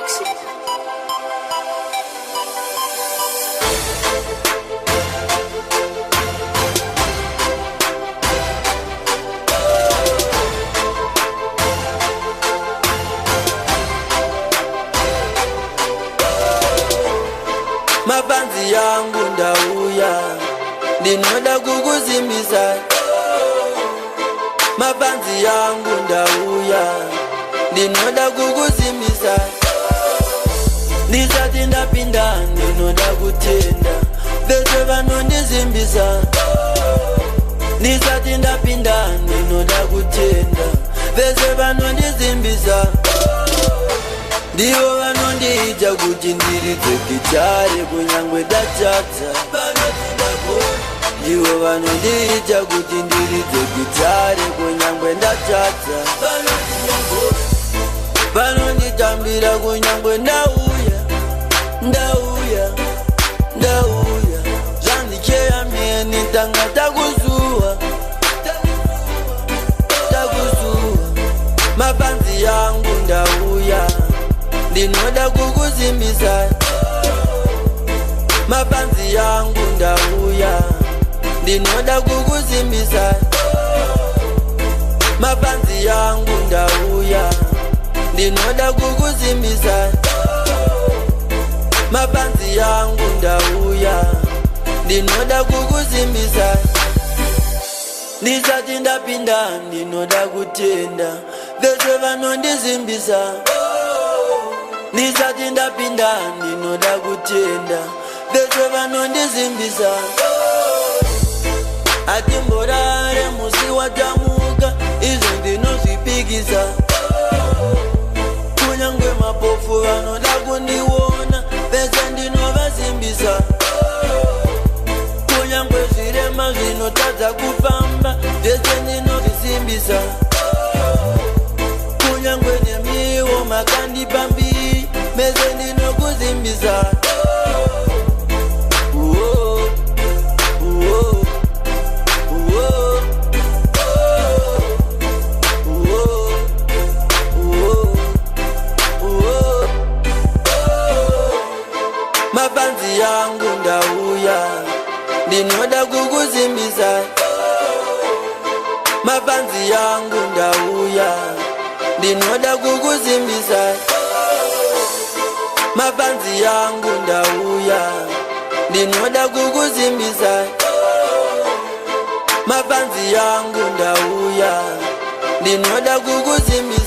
Toxic. Mapanzi yangu ndauya, ndinoda kukuzimbisa. Mapanzi yangu ndauya, ndinoda kukuzimbisa. Ndisati ndapinda, ndinoda kutenda vese vanondizimbisa. Ndisati ndapinda, ndinoda kutenda vese vanondizimbisa. Ndivo vanondiita kuti ndiridze gitare kunyangwe ndachata. Ndivo vanondiita kuti ndiridze gitare kunyangwe ndachata. Vanonditambira kunyangwe ndauya, ndauya, ndauya. Zvandicheya mheni tanga takuzuwa, takuzuwa. Mapanzi yangu ndauya, ndinoda kukuzimbisa. Mapanzi yangu ndauya, ndinoda kukuzimbisa. Mapanzi yangu ndauya, ndinoda kukuzimbisa. Mapanzi yangu ndauya, ndinoda kukuzimbisa. Ndisati ndapinda, ndinoda kutenda vese vanondizimbisa. Ndisati ndapinda, ndinoda kutenda vese vanondizimbisa. Atimborare musi watamuka, izvo ndinozvipikisa. Kunyangwe mapofu vanoda kundiona vese ndinovazimbisa. Kunyangwe zvirema zvinotadza kufamba vese ndinozvisimbisa. Kunyangwe nemiwo makandipambiri mese ndinokuzimbisa. Mapanzi yangu ndauya, ndinoda kukuzimbisa. Mapanzi yangu ndauya, ndinoda kukuzimbisa. Mapanzi yangu ndauya, ndinoda kukuzimbisa. Mapanzi yangu ndauya, ndinoda kukuzimbisa.